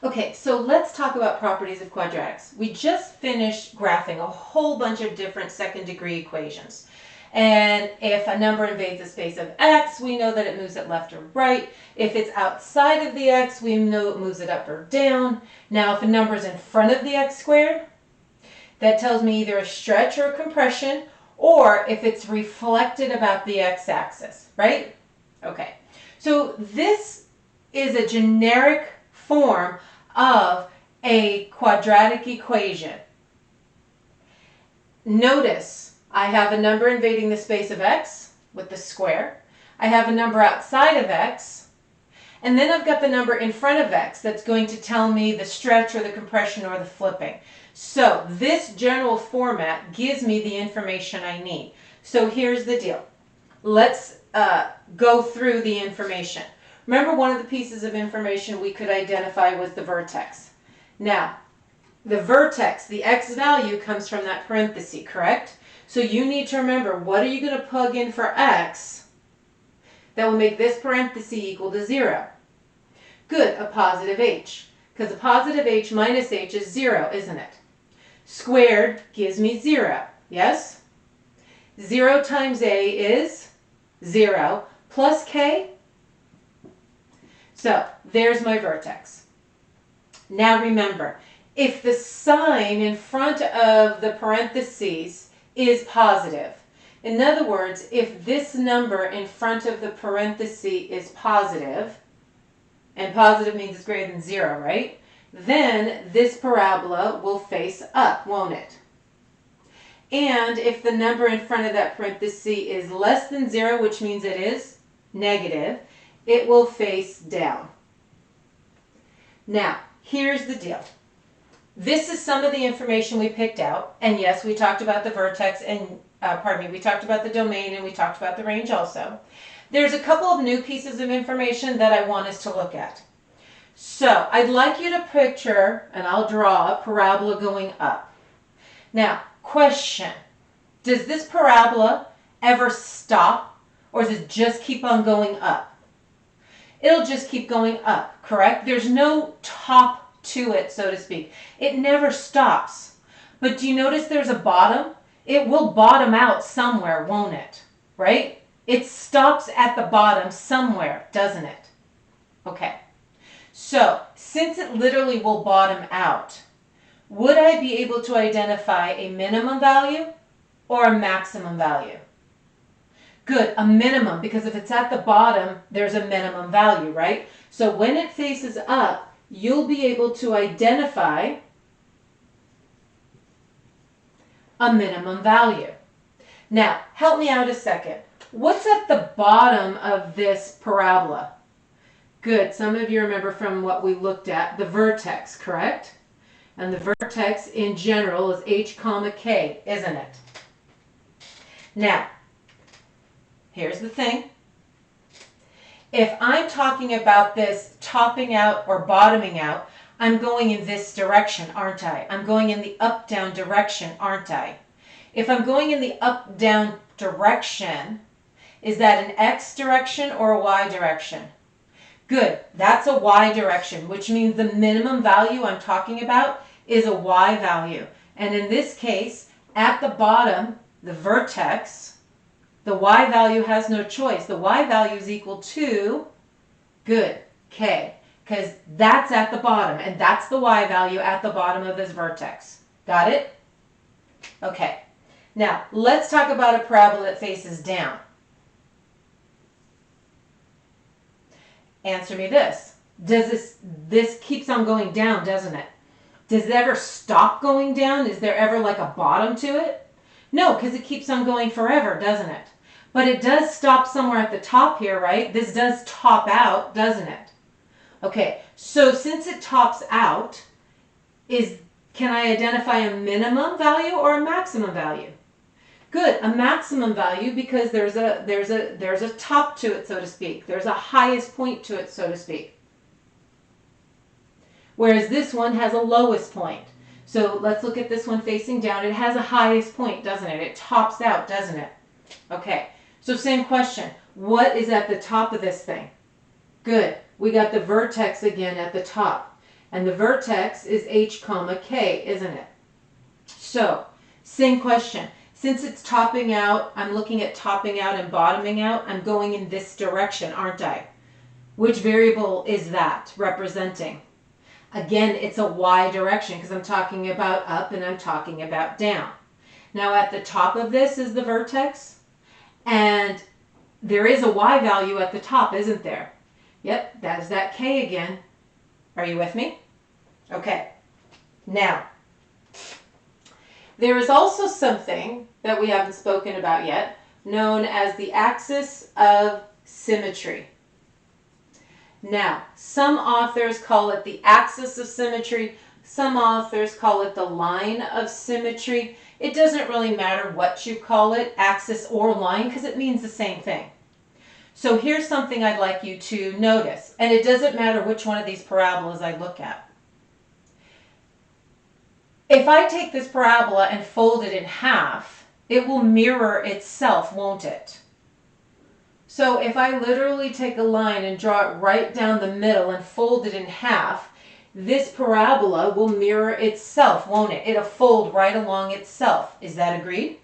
Okay, so let's talk about properties of quadratics. We just finished graphing a whole bunch of different second degree equations. And if a number invades a space of x, we know that it moves it left or right. If it's outside of the x, we know it moves it up or down. Now, if a number is in front of the x squared, that tells me either a stretch or a compression, or if it's reflected about the x-axis, right? Okay, so this is a generic form of a quadratic equation. Notice I have a number invading the space of x with the square. I have a number outside of x. And then I've got the number in front of x that's going to tell me the stretch or the compression or the flipping. So this general format gives me the information I need. So here's the deal. Let's go through the information. Remember, one of the pieces of information we could identify was the vertex. Now, the vertex, the x value, comes from that parenthesis, correct? So you need to remember, what are you going to plug in for x that will make this parenthesis equal to 0? Good, a positive h, because a positive h minus h is 0, isn't it? Squared gives me 0, yes? 0 times a is 0, plus k. So there's my vertex. Now remember, if the sign in front of the parentheses is positive, in other words, if this number in front of the parenthesis is positive, and positive means it's greater than 0, right? Then this parabola will face up, won't it? And if the number in front of that parenthesis is less than 0, which means it is negative, it will face down. Now, here's the deal. This is some of the information we picked out. And yes, we talked about the vertex and, we talked about the domain and we talked about the range also. There's a couple of new pieces of information that I want us to look at. So, I'd like you to picture, and I'll draw a parabola going up. Now, question. Does this parabola ever stop, or does it just keep on going up? It'll just keep going up, correct? There's no top to it, so to speak. It never stops. But do you notice there's a bottom? It will bottom out somewhere, won't it? Right? It stops at the bottom somewhere, doesn't it? Okay. So, since it literally will bottom out, would I be able to identify a minimum value or a maximum value? Good, a minimum, because if it's at the bottom, there's a minimum value, right? So when it faces up, you'll be able to identify a minimum value. Now, help me out a second. What's at the bottom of this parabola? Good, some of you remember from what we looked at, the vertex, correct? And the vertex in general is h comma k, isn't it? Now, here's the thing. If I'm talking about this topping out or bottoming out, I'm going in this direction, aren't I? I'm going in the up-down direction, aren't I? If I'm going in the up-down direction, is that an x direction or a y direction? Good, that's a y direction, which means the minimum value I'm talking about is a y value. And in this case, at the bottom, the vertex, the y value has no choice. The y value is equal to, good, k, because that's at the bottom, and that's the y value at the bottom of this vertex. Got it? Okay. Now, let's talk about a parabola that faces down. Answer me this. This keeps on going down, doesn't it? Does it ever stop going down? Is there ever like a bottom to it? No, because it keeps on going forever, doesn't it? But it does stop somewhere at the top here, right? This does top out, doesn't it? Okay, so since it tops out, can I identify a minimum value or a maximum value? Good, a maximum value because there's a top to it, so to speak. There's a highest point to it, so to speak. Whereas this one has a lowest point. So let's look at this one facing down. It has a highest point, doesn't it? It tops out, doesn't it? Okay, so same question. What is at the top of this thing? Good, we got the vertex again at the top. And the vertex is h comma k, isn't it? So, same question. Since it's topping out, I'm looking at topping out and bottoming out, I'm going in this direction, aren't I? Which variable is that representing? Again, it's a y direction because I'm talking about up and I'm talking about down. Now at the top of this is the vertex, and there is a y value at the top, isn't there? Yep, that is that k again. Are you with me? Okay. Now, there is also something that we haven't spoken about yet, known as the axis of symmetry. Now, some authors call it the axis of symmetry. Some authors call it the line of symmetry. It doesn't really matter what you call it, axis or line, because it means the same thing. So here's something I'd like you to notice, and it doesn't matter which one of these parabolas I look at. If I take this parabola and fold it in half, it will mirror itself, won't it? So if I literally take a line and draw it right down the middle and fold it in half, this parabola will mirror itself, won't it? It'll fold right along itself. Is that agreed?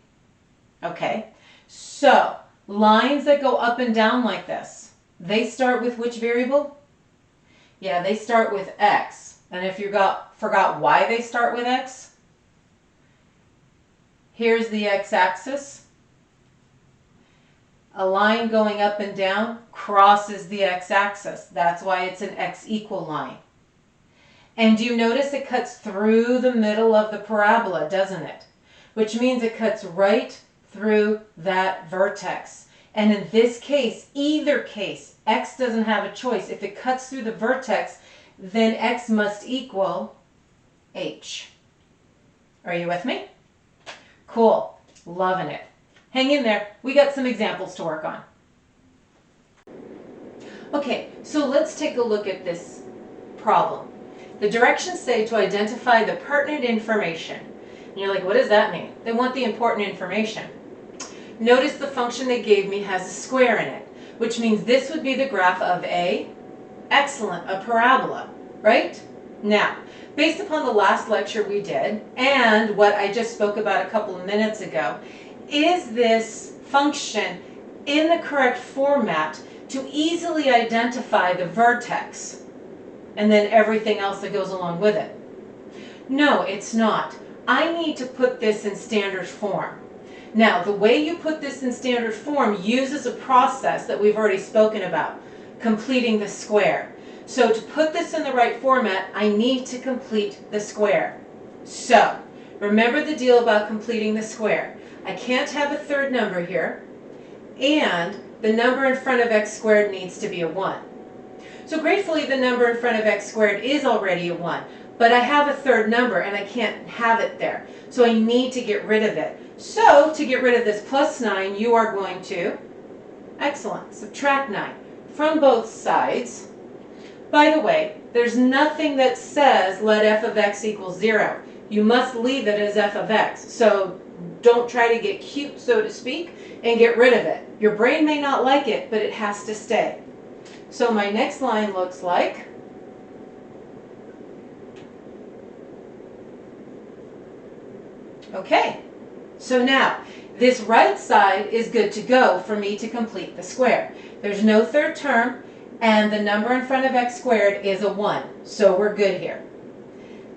Okay. So lines that go up and down like this, they start with which variable? Yeah, they start with x. And if you forgot why they start with x, here's the x-axis. A line going up and down crosses the x-axis. That's why it's an x-equal line. And you notice it cuts through the middle of the parabola, doesn't it? Which means it cuts right through that vertex. And in this case, either case, x doesn't have a choice. If it cuts through the vertex, then x must equal h. Are you with me? Cool. Loving it. Hang in there. We got some examples to work on. Okay, so let's take a look at this problem. The directions say to identify the pertinent information. And you're like, what does that mean? They want the important information. Notice the function they gave me has a square in it, which means this would be the graph of a parabola, right? Now, based upon the last lecture we did, and what I just spoke about a couple of minutes ago, is this function in the correct format to easily identify the vertex and then everything else that goes along with it? No, it's not. I need to put this in standard form. Now, the way you put this in standard form uses a process that we've already spoken about, completing the square. So to put this in the right format, I need to complete the square. So, remember the deal about completing the square. I can't have a third number here, and the number in front of x squared needs to be a 1. So gratefully, the number in front of x squared is already a 1, but I have a third number and I can't have it there. So I need to get rid of it. So to get rid of this plus 9, you are going to, excellent, subtract 9 from both sides. By the way, there's nothing that says let f of x equal 0. You must leave it as f of x. So don't try to get cute, so to speak, and get rid of it. Your brain may not like it, but it has to stay. So my next line looks like, okay, so now this right side is good to go for me to complete the square. There's no third term, and the number in front of x squared is a 1, so we're good here.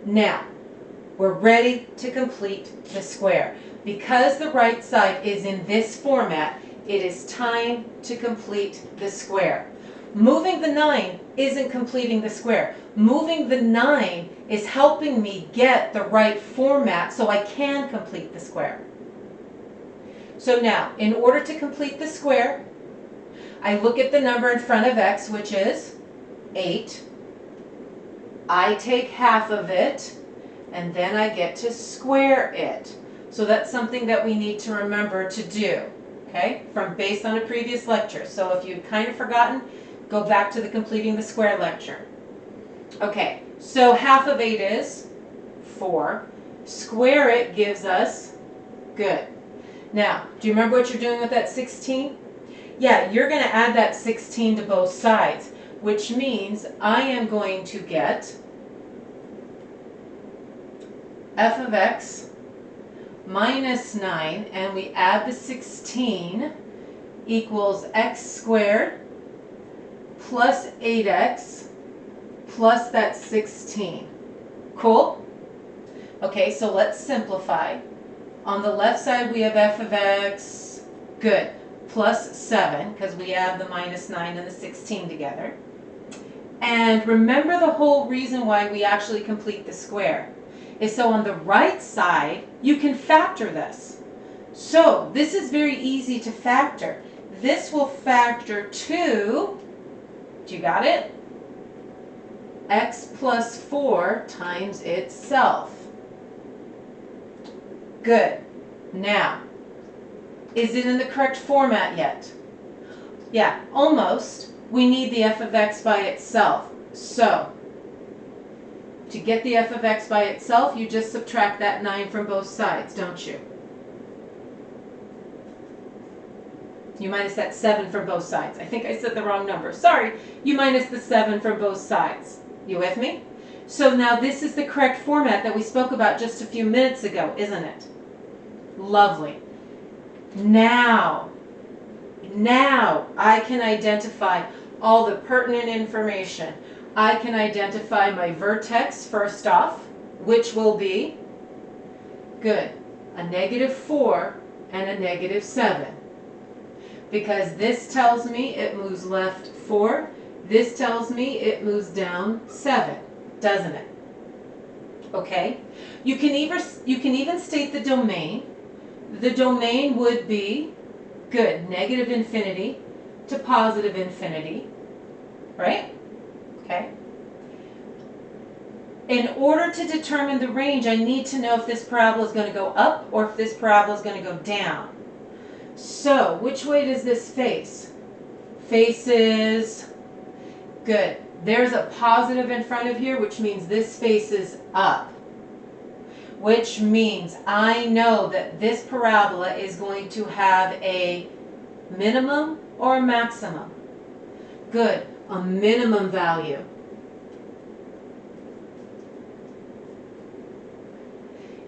Now, we're ready to complete the square. Because the right side is in this format, it is time to complete the square. Moving the 9 isn't completing the square. Moving the 9 is helping me get the right format so I can complete the square. So now, in order to complete the square, I look at the number in front of x, which is 8. I take half of it, and then I get to square it. So that's something that we need to remember to do, okay, based on a previous lecture. So if you've kind of forgotten, go back to the completing the square lecture. Okay, so half of 8 is 4. Square it gives us, good. Now, do you remember what you're doing with that 16? Yeah, you're going to add that 16 to both sides, which means I am going to get f of x minus 9, and we add the 16, equals x squared plus 8x plus that 16. Cool? Okay, so let's simplify. On the left side we have f of x, good, plus 7, because we add the minus 9 and the 16 together. And remember, the whole reason why we actually complete the square is so on the right side you can factor this. So this is very easy to factor. This will factor to, you got it? X plus 4 times itself. Good. Now, is it in the correct format yet? Yeah, almost. We need the f of x by itself. So, to get the f of x by itself, you just subtract that 9 from both sides, don't you? You minus that 7 from both sides. I think I said the wrong number. Sorry. You minus the 7 from both sides. You with me? So now this is the correct format that we spoke about just a few minutes ago, isn't it? Lovely. Now I can identify all the pertinent information. I can identify my vertex first off, which will be, good, a -4 and a -7. Because this tells me it moves left 4, this tells me it moves down 7, doesn't it? Okay? You can even state the domain. The domain would be, good, -infinity to +infinity, right? Okay. In order to determine the range, I need to know if this parabola is going to go up or if this parabola is going to go down. So, which way does this face? Faces, good. There's a positive in front of here, which means this faces up. Which means I know that this parabola is going to have a minimum or a maximum. Good, a minimum value.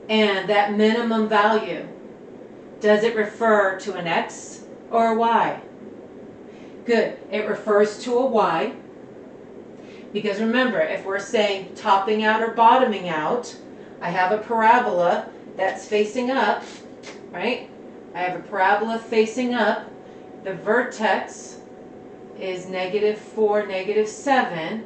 And that minimum value, does it refer to an x or a y? Good, it refers to a y. Because remember, if we're saying topping out or bottoming out, I have a parabola that's facing up, right? I have a parabola facing up. The vertex is -4, -7.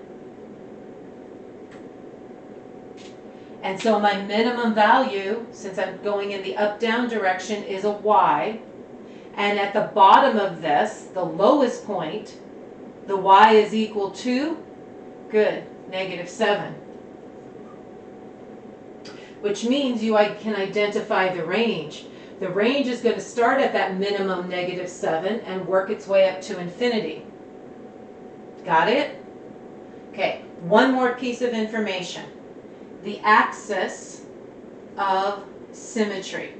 And so my minimum value, since I'm going in the up-down direction, is a y. And at the bottom of this, the lowest point, the y is equal to, good, -7. Which means I can identify the range. The range is going to start at that minimum -7 and work its way up to infinity. Got it? Okay, one more piece of information. The axis of symmetry,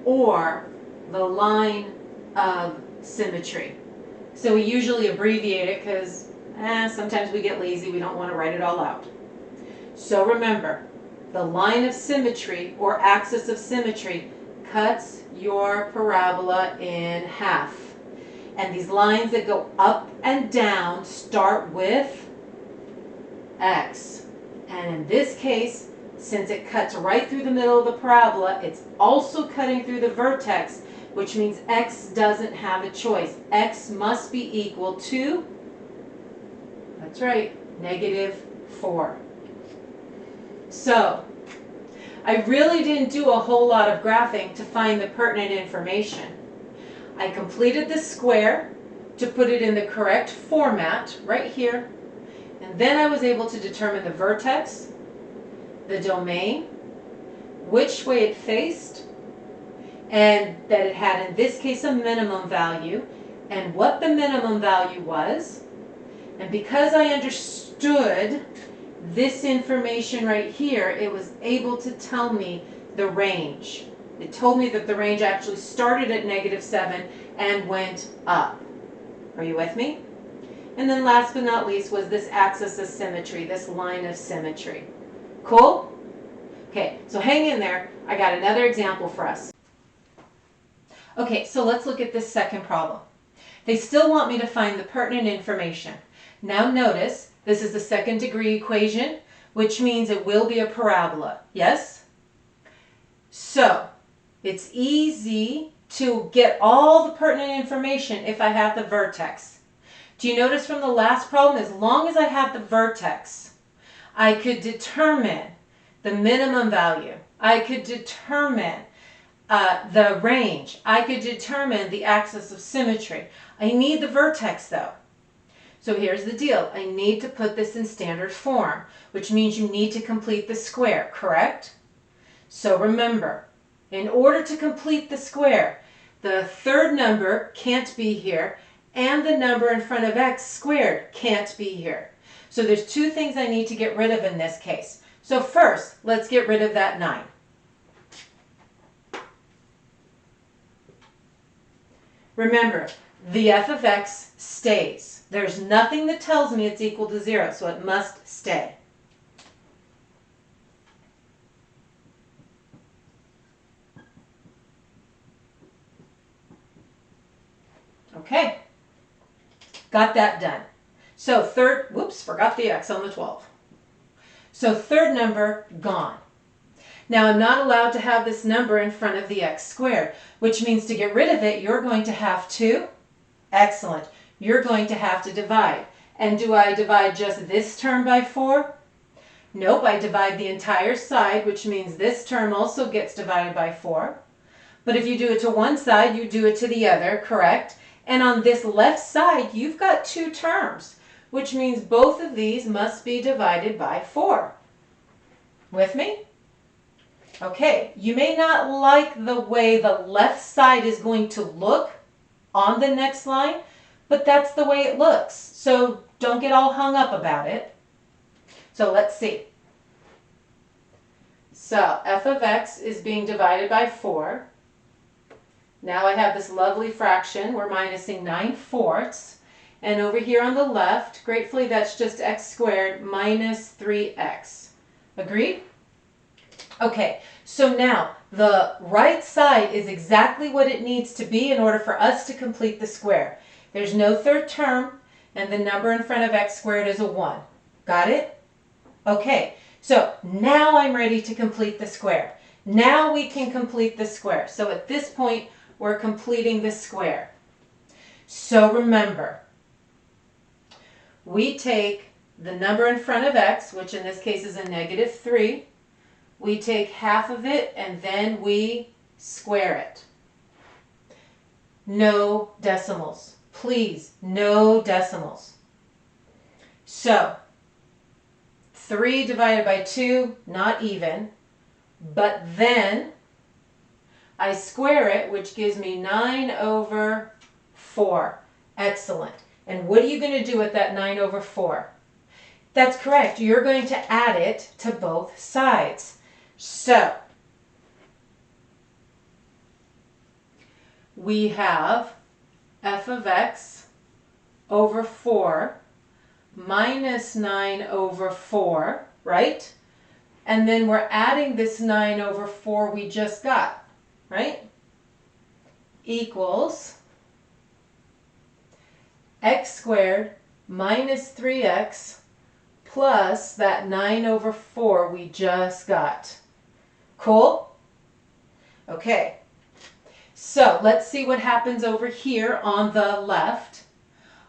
or the line of symmetry. So we usually abbreviate it because sometimes we get lazy, we don't want to write it all out. So remember, the line of symmetry or axis of symmetry cuts your parabola in half. And these lines that go up and down start with x. And in this case, since it cuts right through the middle of the parabola, it's also cutting through the vertex, which means x doesn't have a choice. X must be equal to, that's right, -4. So, I really didn't do a whole lot of graphing to find the pertinent information. I completed the square to put it in the correct format right here, and then I was able to determine the vertex, the domain, which way it faced, and that it had, in this case, a minimum value, and what the minimum value was. And because I understood this information right here, it was able to tell me the range. It told me that the range actually started at -7 and went up. Are you with me? And then last but not least was this axis of symmetry, this line of symmetry. Cool? Okay, so hang in there. I got another example for us. Okay, so let's look at this second problem. They still want me to find the pertinent information. Now notice, this is the second degree equation, which means it will be a parabola, yes? So, it's easy to get all the pertinent information if I have the vertex. Do you notice from the last problem, as long as I have the vertex, I could determine the minimum value. I could determine the range. I could determine the axis of symmetry. I need the vertex though. So here's the deal. I need to put this in standard form, which means you need to complete the square, correct? So remember, in order to complete the square, the third number can't be here, and the number in front of x squared can't be here. So there's two things I need to get rid of in this case. So first, let's get rid of that 9. Remember, the f of x stays. There's nothing that tells me it's equal to 0, so it must stay. Okay, got that done. So third, whoops, forgot the x on the 12. So third number, gone. Now I'm not allowed to have this number in front of the x squared, which means to get rid of it, you're going to have to, excellent, you're going to have to divide. And do I divide just this term by 4? Nope, I divide the entire side, which means this term also gets divided by 4. But if you do it to one side, you do it to the other, correct? And on this left side, you've got 2 terms, which means both of these must be divided by 4. With me? Okay, you may not like the way the left side is going to look on the next line, but that's the way it looks. So don't get all hung up about it. So let's see. So f of x is being divided by 4. Now I have this lovely fraction. We're minusing 9/4. And over here on the left, gratefully that's just x squared minus 3x. Agreed? Okay, so now the right side is exactly what it needs to be in order for us to complete the square. There's no third term, and the number in front of x squared is a 1. Got it? Okay, so now I'm ready to complete the square. Now we can complete the square. So at this point, we're completing the square. So remember, we take the number in front of x, which in this case is a -3. We take half of it and then we square it. No decimals. Please, no decimals. So, 3 divided by 2, not even. But then I square it, which gives me 9/4. Excellent. And what are you going to do with that 9/4? That's correct. You're going to add it to both sides. So, we have f of x over 4 minus 9/4, right? And then we're adding this 9/4 we just got, right? Equals x squared minus 3x plus that 9/4 we just got. Cool? Okay. So let's see what happens over here on the left.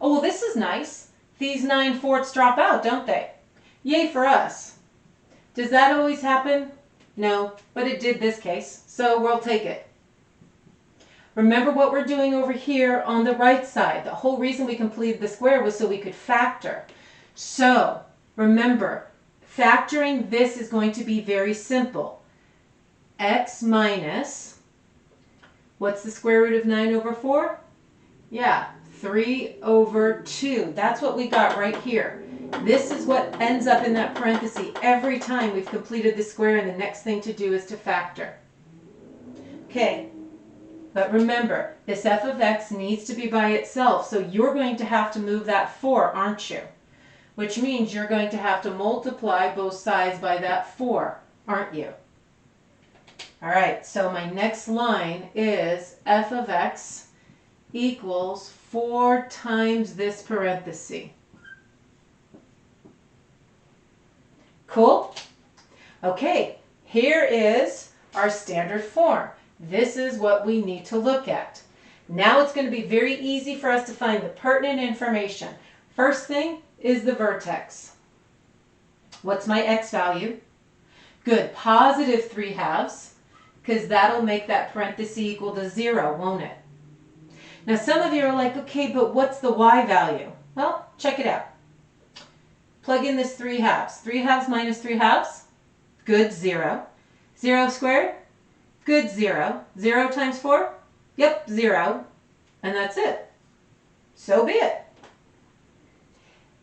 Oh, well, this is nice. These 9/4 drop out, don't they? Yay for us. Does that always happen? No, but it did this case, so we'll take it. Remember what we're doing over here on the right side. The whole reason we completed the square was so we could factor. So, remember, factoring this is going to be very simple. X minus, what's the square root of 9/4? Yeah, 3/2. That's what we got right here. This is what ends up in that parenthesis every time we've completed the square, and the next thing to do is to factor. Okay, but remember, this f of x needs to be by itself, so you're going to have to move that 4, aren't you? Which means you're going to have to multiply both sides by that 4, aren't you? All right, so my next line is f of x equals 4 times this parenthesis. Cool? Okay, here is our standard form. This is what we need to look at. Now it's going to be very easy for us to find the pertinent information. First thing is the vertex. What's my x value? Good, positive 3/2, because that'll make that parenthesis equal to 0, won't it? Now some of you are like, okay, but what's the y value? Well, check it out. Plug in this 3/2. 3/2 minus 3/2, good, 0. 0 squared, good, 0. 0 times 4, yep, 0. And that's it. So be it.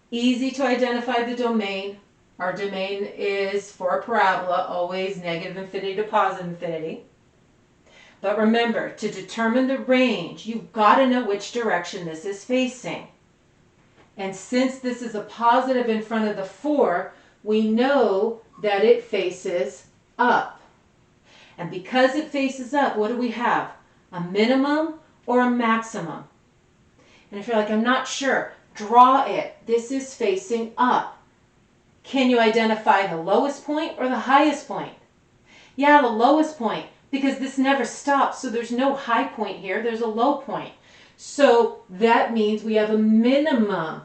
Easy to identify the domain. Our domain is, for a parabola, always negative infinity to positive infinity. But remember, to determine the range, you've got to know which direction this is facing. And since this is a positive in front of the 4, we know that it faces up. And because it faces up, what do we have? A minimum or a maximum? And if you're like, I'm not sure, draw it. This is facing up. Can you identify the lowest point or the highest point? Yeah, the lowest point, because this never stops, so there's no high point here, there's a low point. So that means we have a minimum.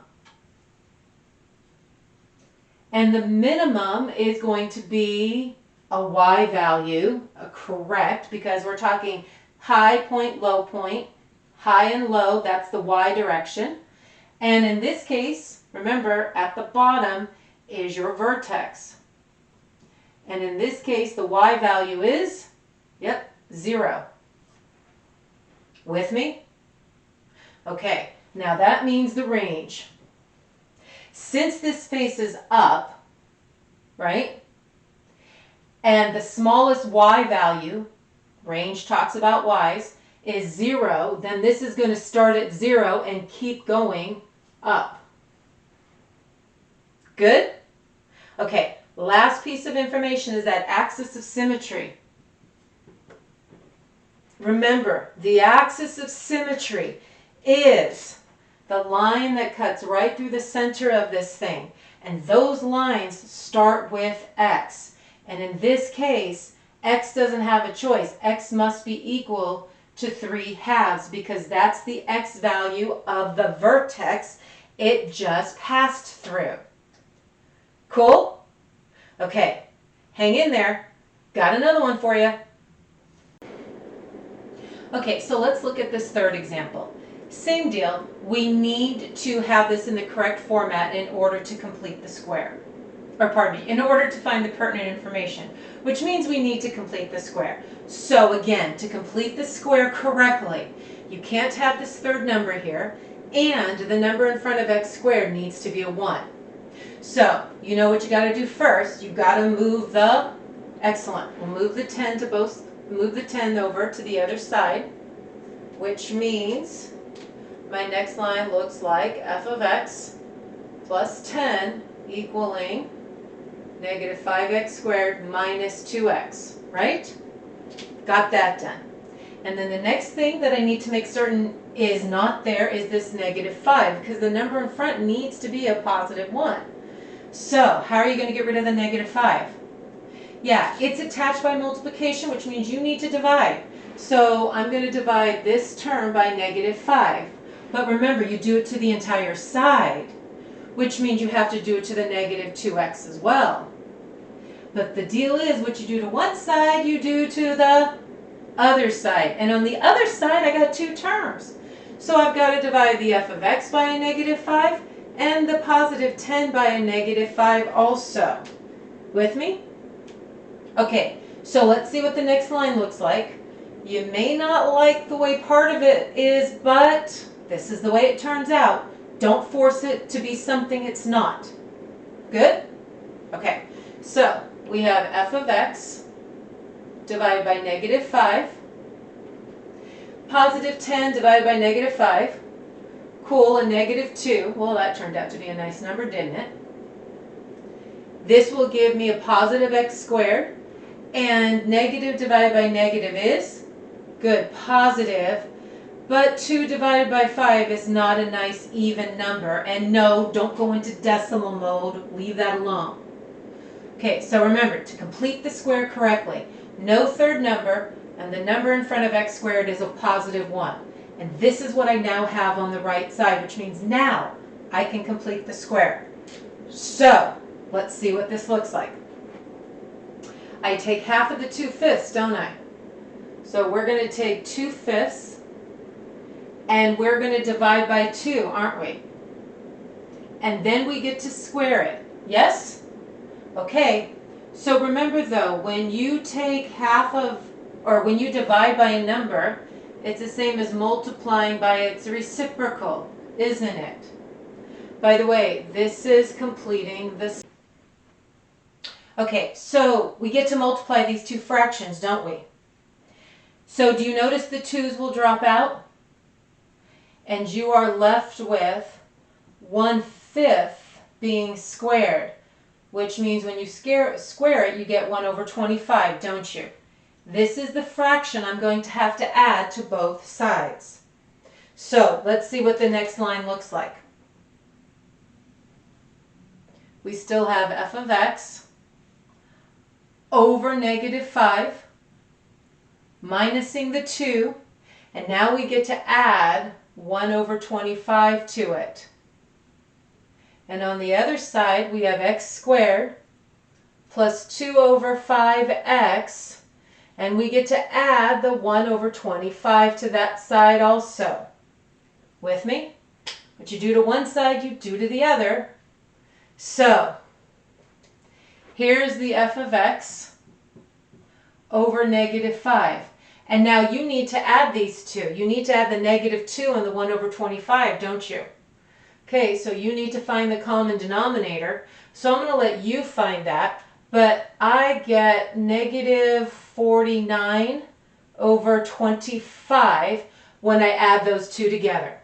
And the minimum is going to be a y value, correct, because we're talking high point, low point, high and low, that's the y direction. And in this case, remember, at the bottom is your vertex. And in this case, the y value is, yep, 0. With me? Okay, now that means the range. Since this faces up, right, and the smallest y value, range talks about y's, is 0, then this is going to start at 0 and keep going up. Good? Okay, last piece of information is that axis of symmetry. Remember, the axis of symmetry is the line that cuts right through the center of this thing. And those lines start with x. And in this case, x doesn't have a choice. X must be equal to 3/2 because that's the x value of the vertex it just passed through. Cool? Okay, hang in there. Got another one for you. Okay, so let's look at this third example. Same deal. We need to have this in the correct format in order to complete the square. Or pardon me, in order to find the pertinent information, which means we need to complete the square. So again, to complete the square correctly, you can't have this third number here, and the number in front of x squared needs to be a 1. So, you know what you got to do first. You've got to move the, excellent, we'll move the 10 to both, move the 10 over to the other side, which means my next line looks like f of x plus 10 equaling negative 5x squared minus 2x, right? Got that done. And then the next thing that I need to make certain is not there is this negative 5, because the number in front needs to be a positive 1. So, how are you going to get rid of the negative 5? Yeah, it's attached by multiplication, which means you need to divide. So, I'm going to divide this term by negative 5. But remember, you do it to the entire side, which means you have to do it to the negative 2x as well. But the deal is, what you do to one side, you do to the other side. And on the other side, I got two terms. So I've got to divide the f of x by a negative 5 and the positive 10 by a negative 5 also. With me? Okay, so let's see what the next line looks like. You may not like the way part of it is, but this is the way it turns out. Don't force it to be something it's not. Good? Okay, so we have f of x divided by negative 5, positive 10 divided by negative 5, cool, a negative 2. Well, that turned out to be a nice number, didn't it? This will give me a positive x squared, And negative divided by negative is? Good, positive. But 2 divided by 5 is not a nice even number. And no, don't go into decimal mode. Leave that alone. Okay, so remember, to complete the square correctly, no third number, and the number in front of x squared is a positive 1. And this is what I now have on the right side, which means now I can complete the square. So, let's see what this looks like. I take half of the 2/5, don't I? So we're going to take 2/5, and we're going to divide by 2, aren't we? And then we get to square it. Yes? Okay. So remember though, when you take half of, or when you divide by a number, it's the same as multiplying by its reciprocal, isn't it? By the way, this is completing this. Okay, so we get to multiply these two fractions, don't we? So do you notice the 2's will drop out? And you are left with 1/5 being squared, which means when you square it, you get 1 over 25, don't you? This is the fraction I'm going to have to add to both sides. So let's see what the next line looks like. We still have f of x over -5, minusing the 2, and now we get to add 1 over 25 to it. And on the other side, we have x squared plus 2 over 5x, and we get to add the 1 over 25 to that side also. With me? What you do to one side, you do to the other. So, here's the f of x over -5. And now you need to add these two. You need to add the -2 and the 1 over 25, don't you? Okay, so you need to find the common denominator. So I'm going to let you find that. But I get -49 over 25 when I add those two together.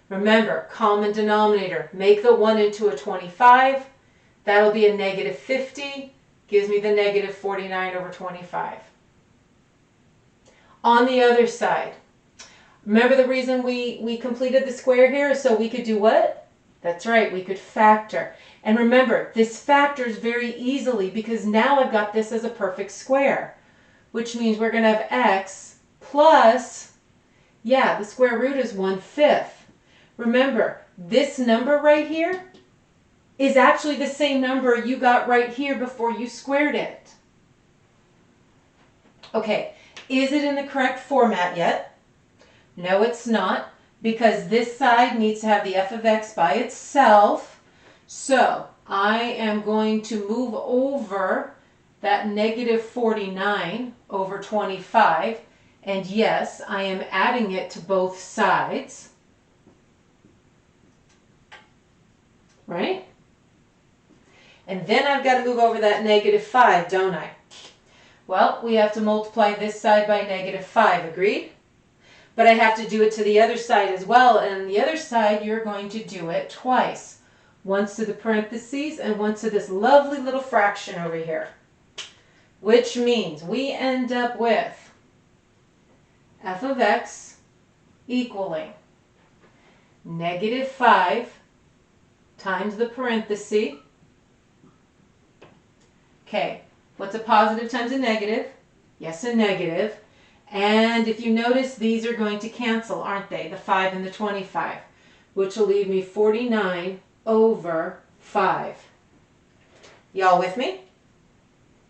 Remember, common denominator. Make the 1 into a 25. That'll be a -50. Gives me the -49 over 25. On the other side, remember the reason we completed the square here is so we could do what? That's right, we could factor. And remember, this factors very easily because now I've got this as a perfect square, which means we're going to have x plus, yeah, the square root is 1/5. Remember, this number right here is actually the same number you got right here before you squared it. Okay, is it in the correct format yet? No, it's not, because this side needs to have the f of x by itself. So I am going to move over that -49 over 25, and yes, I am adding it to both sides. Right? And then I've got to move over that -5, don't I? Well, we have to multiply this side by -5, agreed? But I have to do it to the other side as well, and on the other side you're going to do it twice. Once to the parentheses and once to this lovely little fraction over here. Which means we end up with f of x equaling -5 times the parenthesis. Okay, what's a positive times a negative? Yes, a negative. And if you notice, these are going to cancel, aren't they? The 5 and the 25, which will leave me 49 over 5. Y'all with me?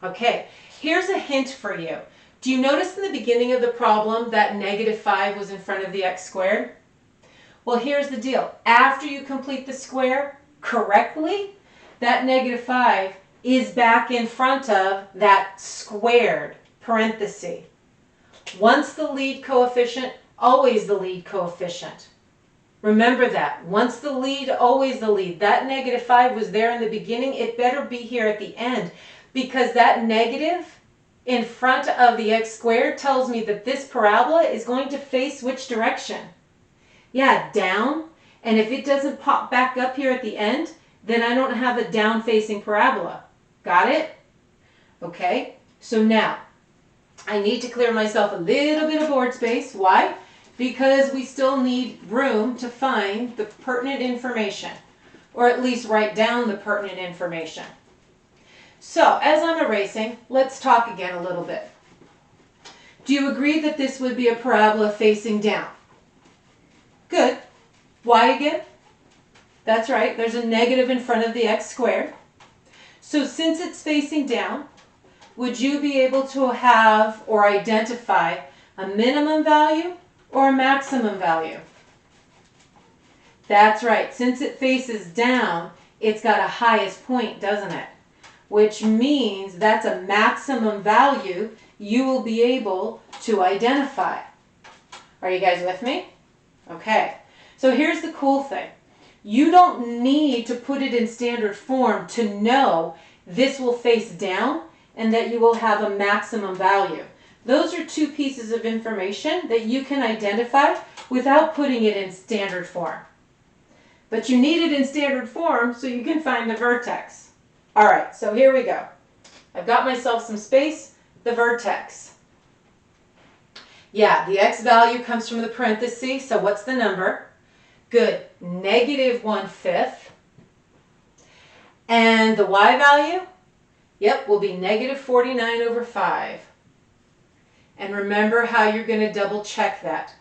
Okay, here's a hint for you. Do you notice in the beginning of the problem that -5 was in front of the x squared? Well, here's the deal. After you complete the square correctly, that -5 is back in front of that squared parenthesis. Once the lead coefficient, always the lead coefficient. Remember that. Once the lead, always the lead. That -5 was there in the beginning. It better be here at the end, because that negative in front of the x squared tells me that this parabola is going to face which direction? Yeah, down. And if it doesn't pop back up here at the end, then I don't have a down-facing parabola. Got it? Okay. So now, I need to clear myself a little bit of board space. Why? Because we still need room to find the pertinent information, or at least write down the pertinent information. So, as I'm erasing, let's talk again a little bit. Do you agree that this would be a parabola facing down? Good. Why again? That's right, there's a negative in front of the x squared. So since it's facing down, would you be able to have or identify a minimum value or a maximum value? That's right, since it faces down, it's got a highest point, doesn't it? Which means that's a maximum value you will be able to identify. Are you guys with me? Okay, so here's the cool thing. You don't need to put it in standard form to know this will face down and that you will have a maximum value. Those are two pieces of information that you can identify without putting it in standard form. But you need it in standard form so you can find the vertex. All right, so here we go. I've got myself some space, the vertex. Yeah, the x value comes from the parenthesis, so what's the number? Good, -1/5. And the y value? Yep, will be -49/5. And remember how you're going to double check that.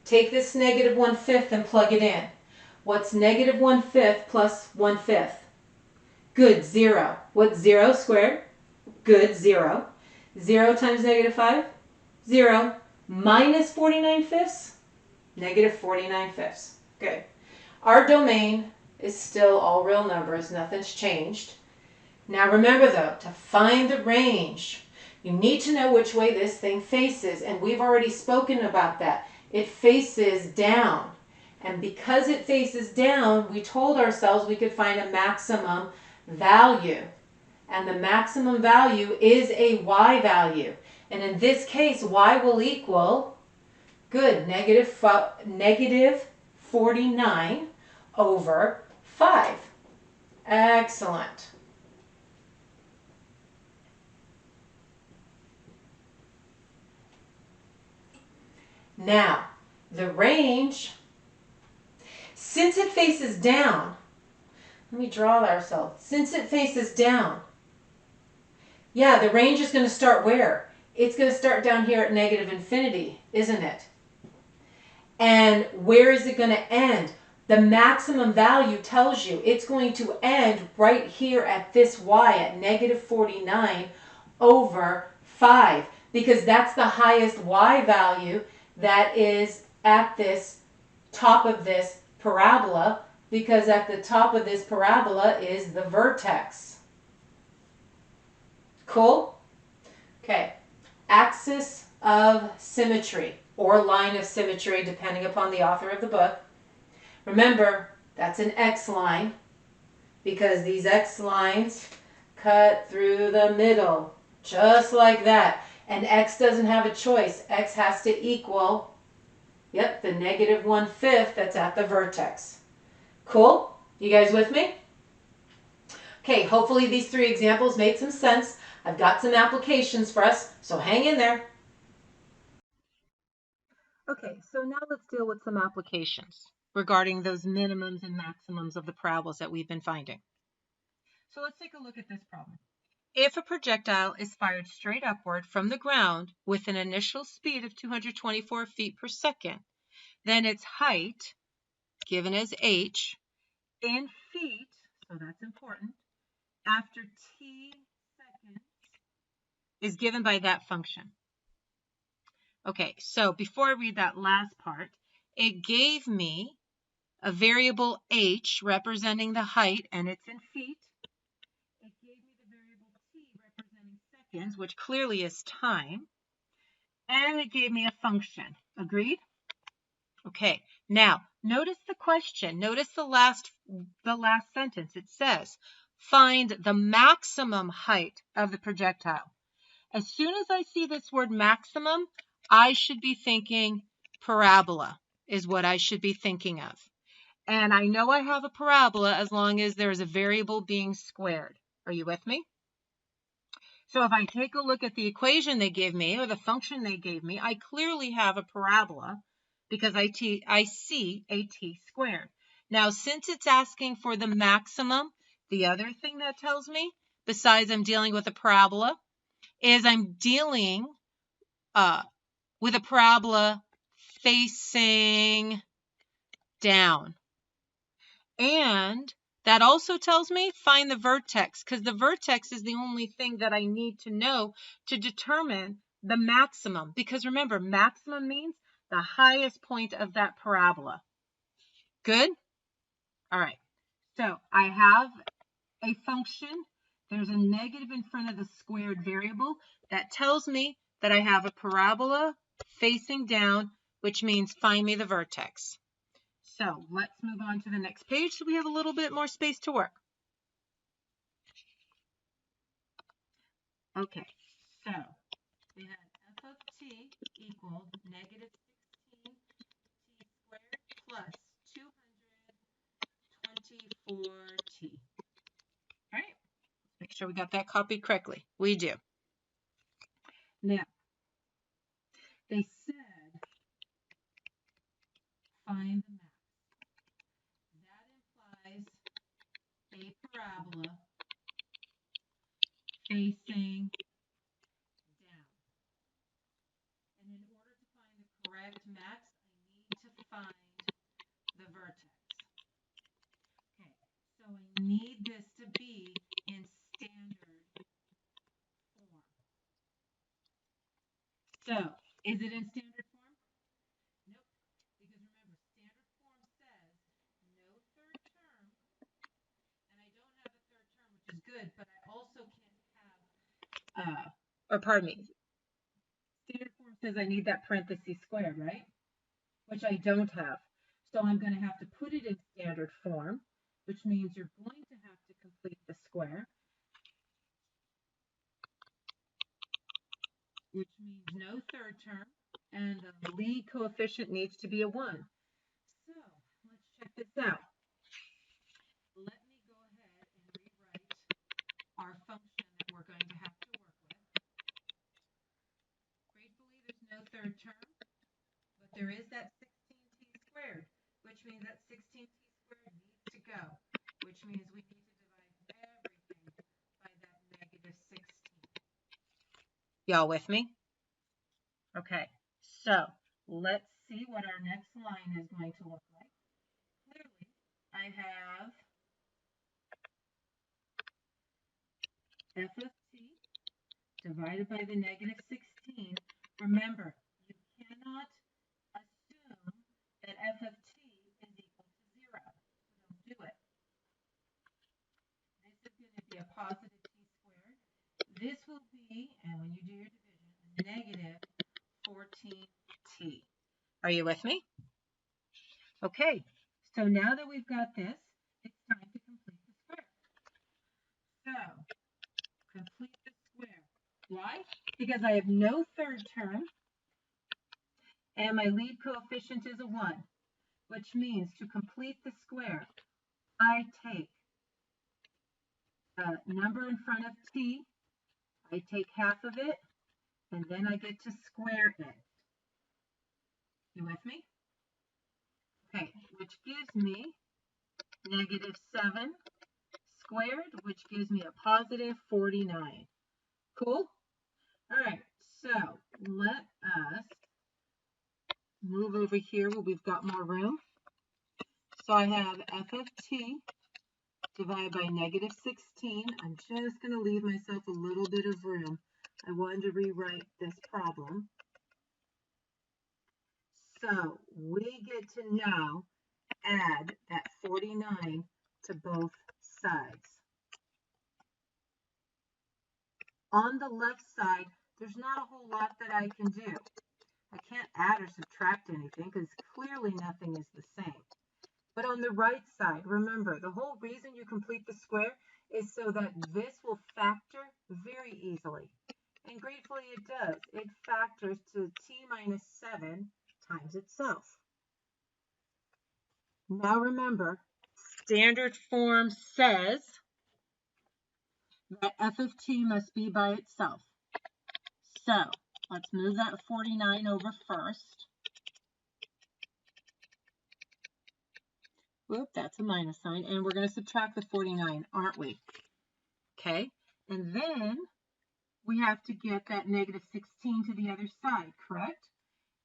Take this -1/5 and plug it in. What's -1/5 plus 1/5? Good, 0. What's 0 squared? Good, 0. 0 times -5? 0. Minus 49/5? -49/5. Good. Our domain is still all real numbers. Nothing's changed. Now remember though, to find the range, you need to know which way this thing faces. And we've already spoken about that. It faces down. And because it faces down, we told ourselves we could find a maximum value. And the maximum value is a y value. And in this case, y will equal, good, -49/5. Excellent. Now, the range, since it faces down, let me draw ourselves. Since it faces down, yeah, the range is going to start where? It's going to start down here at -infinity, isn't it? And where is it going to end? The maximum value tells you it's going to end right here at this y at -49/5 because that's the highest y value that is at this top of this parabola, because at the top of this parabola is the vertex. Cool? Okay. Axis of Symmetry, or Line of Symmetry, depending upon the author of the book. Remember, that's an X line, because these X lines cut through the middle, just like that. And X doesn't have a choice. X has to equal, yep, the -1/5 that's at the vertex. Cool? You guys with me? Okay, hopefully these 3 examples made some sense. I've got some applications for us, so hang in there. Okay, so now let's deal with some applications regarding those minimums and maximums of the parabolas that we've been finding. So let's take a look at this problem. If a projectile is fired straight upward from the ground with an initial speed of 224 feet per second, then its height, given as h, in feet, so that's important, after t seconds, is given by that function. Okay, so before I read that last part, it gave me a variable h representing the height, and it's in feet. It gave me the variable t representing seconds, which clearly is time. And it gave me a function. Agreed? Okay, now notice the question. Notice the last sentence. It says, find the maximum height of the projectile. As soon as I see this word maximum, I should be thinking parabola is what I should be thinking of. And I know I have a parabola as long as there is a variable being squared. Are you with me? So if I take a look at the equation they gave me or the function they gave me, I clearly have a parabola because I see a t squared. Now, since it's asking for the maximum, the other thing that tells me, besides I'm dealing with a parabola, is I'm dealing with a parabola facing down. And that also tells me find the vertex, because the vertex is the only thing that I need to know to determine the maximum. Because remember, maximum means the highest point of that parabola. Good? All right. So I have a function. There's a negative in front of the squared variable. That tells me that I have a parabola facing down, which means find me the vertex. So let's move on to the next page so we have a little bit more space to work. Okay, so we had f of t equaled negative 16 t squared plus 224t. All right, make sure we got that copied correctly. We do. Now, they said find the max. That implies a parabola facing down. And in order to find the correct max, I need to find the vertex. Okay, so I need this to be in standard form. So, is it in standard form? Nope, because remember, standard form says no third term, and I don't have a third term, which is good, but I also can't have, standard form says I need that parentheses squared, right? Which I don't have. So I'm going to have to put it in standard form, which means you're going to have to complete the square, which means no third term, and the lead coefficient needs to be a 1. So let's check this out. Let me go ahead and rewrite our function that we're going to have to work with. Gratefully, there's no third term, but there is that 16t squared, which means that 16t squared needs to go, which means we need to divide everything by that negative 16. Y'all with me? Okay, so let's see what our next line is going to look like. Clearly, I have f of t divided by the negative 16. Remember, you cannot assume that f of t is equal to 0. So don't do it. This is going to be a positive t squared. This will be, and when you do your division, negative 14t. Are you with me? Okay, so now that we've got this, it's time to complete the square. So, complete the square. Why? Because I have no third term, and my lead coefficient is a 1, which means to complete the square, I take a number in front of t, I take half of it, and then I get to square it. You with me? Okay, which gives me negative 7 squared, which gives me a positive 49. Cool? All right, so let us move over here where we've got more room. So I have f of t divided by negative 16. I'm just going to leave myself a little bit of room. I wanted to rewrite this problem. So we get to now add that 49 to both sides. On the left side, there's not a whole lot that I can do. I can't add or subtract anything because clearly nothing is the same. But on the right side, remember, the whole reason you complete the square is so that this will factor very easily. And gratefully it does. It factors to t minus 7 times itself. Now remember, standard form says that f of t must be by itself. So let's move that 49 over first. Whoop, that's a minus sign. And we're going to subtract the 49, aren't we? Okay. And then we have to get that negative 16 to the other side, correct?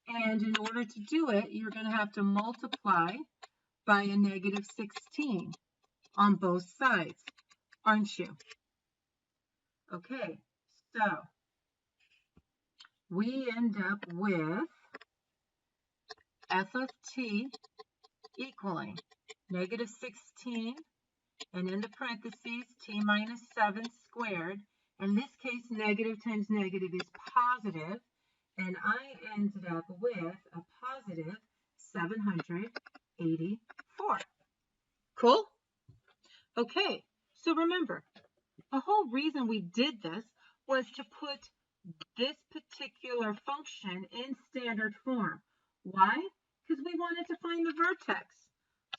And in order to do it, you're going to have to multiply by a negative 16 on both sides, aren't you? Okay, so we end up with f of t equaling negative 16, and in the parentheses, t minus 7 squared. In this case, negative times negative is positive, and I ended up with a positive 784. Cool? Okay, so remember, the whole reason we did this was to put this particular function in standard form. Why? Because we wanted to find the vertex.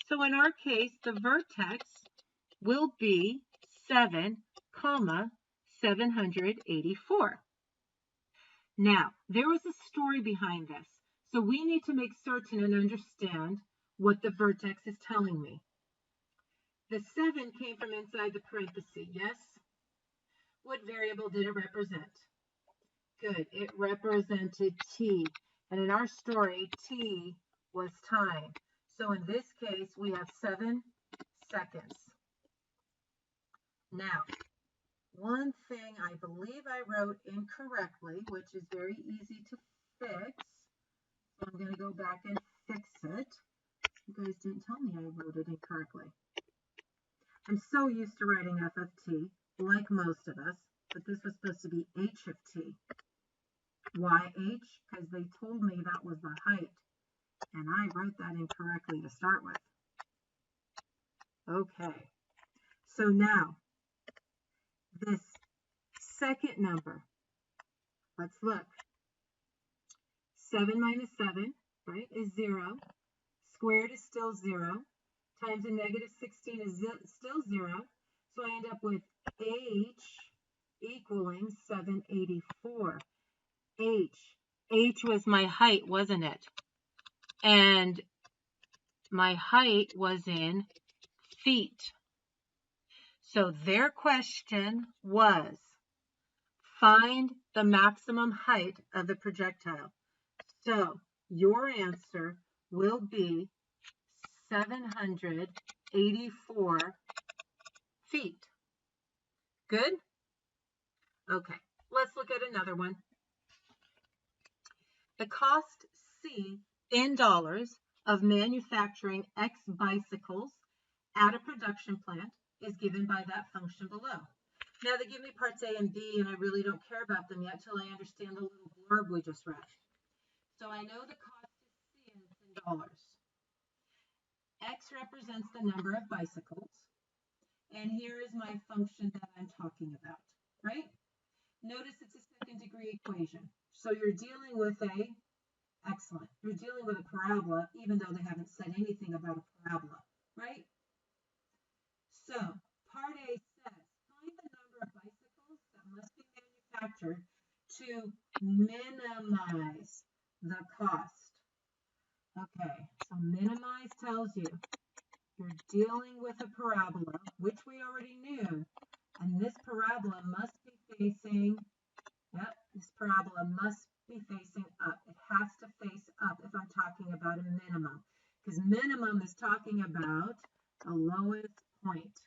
So in our case, the vertex will be 7, 784. Now, there was a story behind this, so we need to make certain and understand what the vertex is telling me. The 7 came from inside the parenthesis, yes? What variable did it represent? Good, it represented t, and in our story, t was time. So in this case, we have 7 seconds. Now, one thing I believe I wrote incorrectly, which is very easy to fix, so I'm going to go back and fix it. You guys didn't tell me I wrote it incorrectly. I'm so used to writing f of t, like most of us, but this was supposed to be h of t. Why h? Because they told me that was the height, and I wrote that incorrectly to start with. Okay, so now, this second number, let's look. 7 minus 7, right, is 0. Squared is still 0. Times a negative 16 is still 0. So I end up with h equaling 784. H was my height, wasn't it? And my height was in feet. So their question was, find the maximum height of the projectile. So your answer will be 784 feet. Good? Okay, let's look at another one. The cost C in dollars of manufacturing X bicycles at a production plant is given by that function below. Now they give me parts A and B, and I really don't care about them yet till I understand the little blurb we just read. So I know the cost is C and it's in dollars. X represents the number of bicycles, and here is my function that I'm talking about, right? Notice it's a second degree equation. So you're dealing with excellent, you're dealing with a parabola, even though they haven't said anything about a parabola, right? So part A says, find the number of bicycles that must be manufactured to minimize the cost. Okay, so minimize tells you you're dealing with a parabola, which we already knew, and this parabola must be facing, this parabola must be facing up. It has to face up if I'm talking about a minimum, because minimum is talking about the lowest point.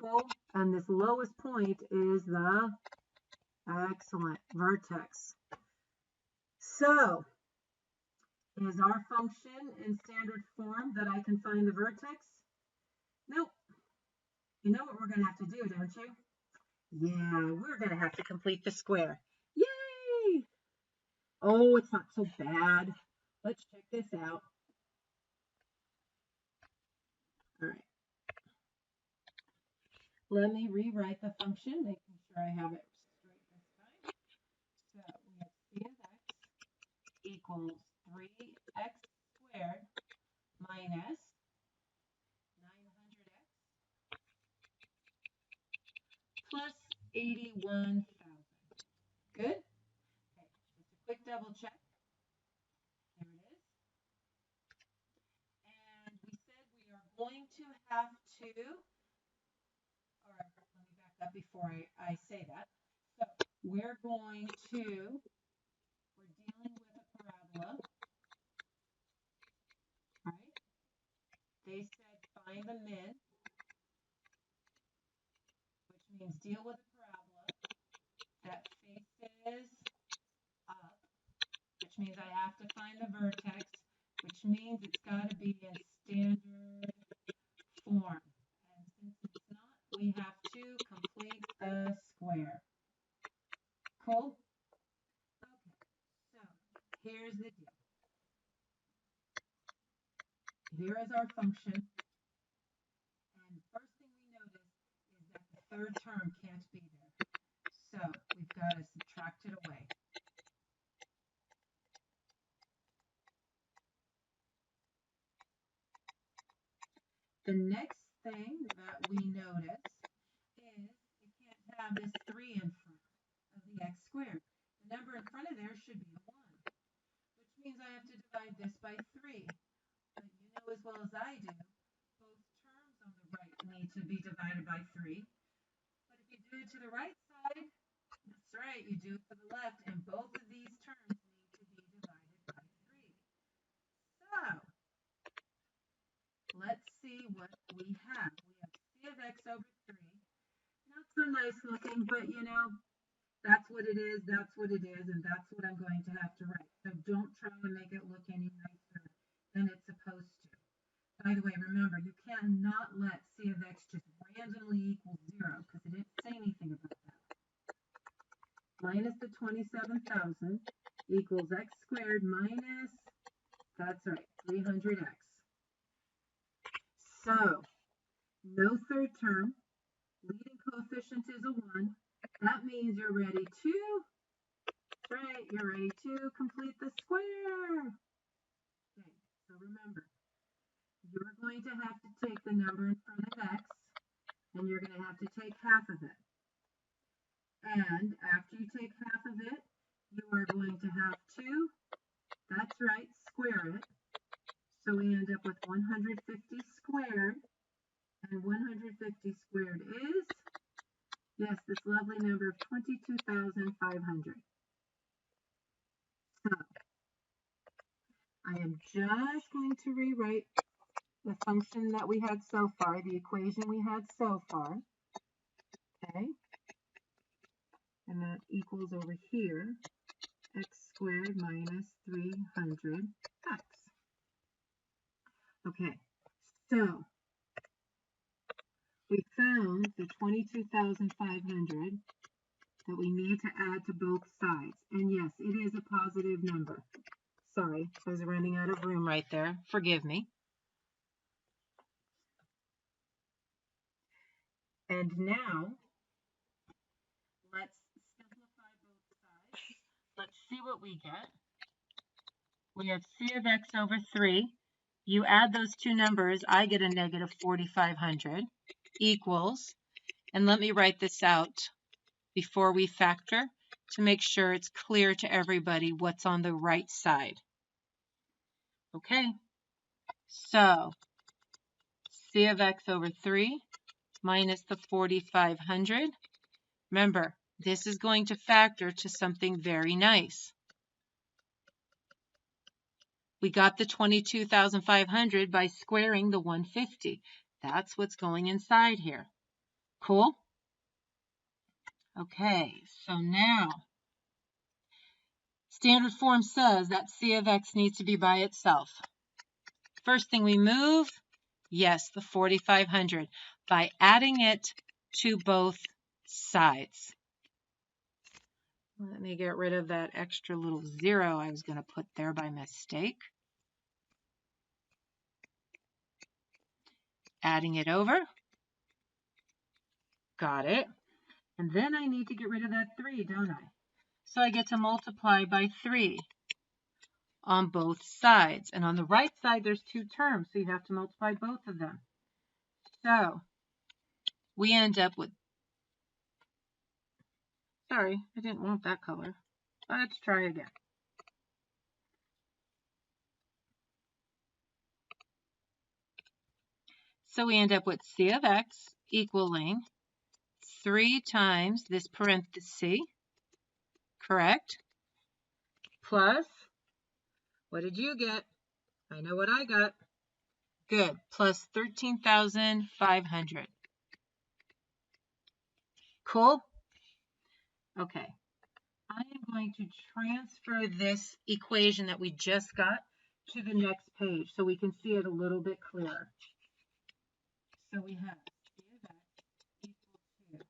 Cool? And this lowest point is the excellent vertex. So, is our function in standard form that I can find the vertex? Nope. You know what we're going to have to do, don't you? Yeah, we're going to have to complete the square. Yay! Oh, it's not so bad. Let's check this out. All right. Let me rewrite the function, making sure I have it straight this time. So we have c of x equals 3x squared minus 900x plus double check. There it is. And we said we are going to have to, or let me back up before I say that. So we're dealing with a parabola, right? They said find the min, which means deal with a parabola that faces up, which means I have to find the vertex, which means it's got to be in standard form. And since it's not, we have to complete the square. Cool? Okay, so here's the deal. Here is our function. And the first thing we notice is that the third term can't be there. So we've got to subtract it away. The next thing that we notice is it can't have this 3 in front of the x squared. The number in front of there should be a 1, which means I have to divide this by 3. But you know as well as I do, both terms on the right need to be divided by 3. But if you do it to the right side, that's right, you do it to the left, and both of these terms need to be divided by 3. So, let's see what we have. We have c of x over 3. Not so nice looking, but you know, that's what it is, and that's what I'm going to have to write. So don't try to make it look any nicer than it's supposed to. By the way, remember, you cannot let c of x just randomly equal 0, because it didn't say anything about that. Minus the 27,000 equals x squared minus, that's right, 300x. So, no third term, leading coefficient is a 1. That means you're ready to, that's right, you're ready to complete the square. Okay, so remember, you're going to have to take the number in front of x, and you're going to have to take half of it. And after you take half of it, you are going to have to, that's right, square it. So we end up with 150 squared. And 150 squared is, yes, this lovely number of 22,500. So I am just going to rewrite the function that we had so far, the equation we had so far. Okay. And that equals over here, x squared minus 300x. Okay, so we found the 22,500 that we need to add to both sides. And yes, it is a positive number. Sorry, I was running out of room right there. Forgive me. And now, let's simplify both sides. Let's see what we get. We have c of x over 3. You add those two numbers, I get a negative 4,500 equals, and let me write this out before we factor to make sure it's clear to everybody what's on the right side. Okay, so c of x over 3 minus the 4,500. Remember, this is going to factor to something very nice. We got the 22,500 by squaring the 150. That's what's going inside here. Cool? Okay, so now, standard form says that c of x needs to be by itself. First thing we move, yes, the 4,500, by adding it to both sides. Let me get rid of that extra little 0 I was going to put there by mistake. Adding it over. Got it. And then I need to get rid of that 3, don't I? So I get to multiply by 3 on both sides. And on the right side, there's 2 terms, so you have to multiply both of them. So we end up with, sorry, I didn't want that color. Let's try again. So we end up with C of X equaling 3 times this parenthesis, correct? Plus, what did you get? I know what I got. Good, plus 13,500. Cool? Okay. I am going to transfer this equation that we just got to the next page so we can see it a little bit clearer. So we have C of X equal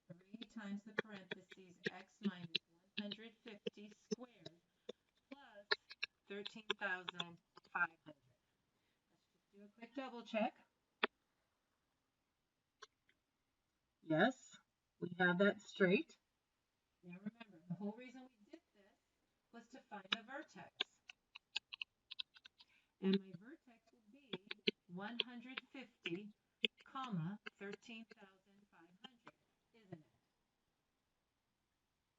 to 3 times the parentheses x minus 150 squared plus 13,500. Let's just do a quick double check. Yes, we have that straight. Now remember, the whole reason we did this was to find the vertex. And my vertex will be 150, comma, 13,500, isn't it?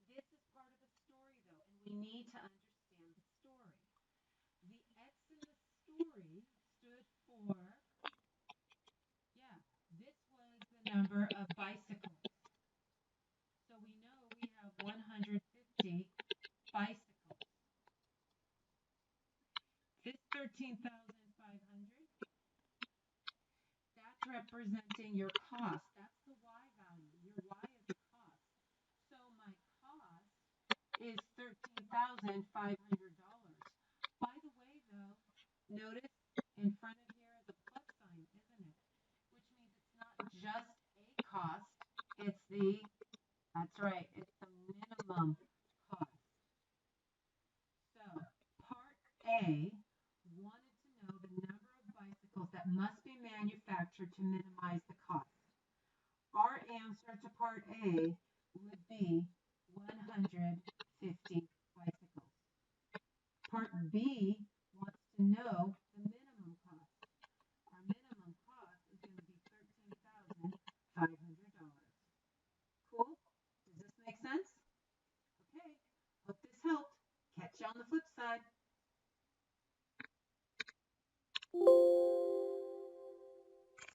This is part of the story, though, and we need to understand the story. The X in the story stood for, this was the number of bicycles. So we know we have 150 bicycles. This 13,500, that's representing your cost. That's the Y value. Your Y is the cost. So my cost is $13,500. By the way, though, notice in front of here is a plus sign, isn't it? Which means it's not just a cost, it's the, that's right, it's the minimum cost. So part A wanted to know the number of bicycles that must be manufactured to minimize the cost. Our answer to part A would be 150 bicycles. Part B wants to know the minimum cost. Our minimum cost is going to be $13,500. Cool? Does this make sense? Okay, hope this helped. Catch you on the flip side.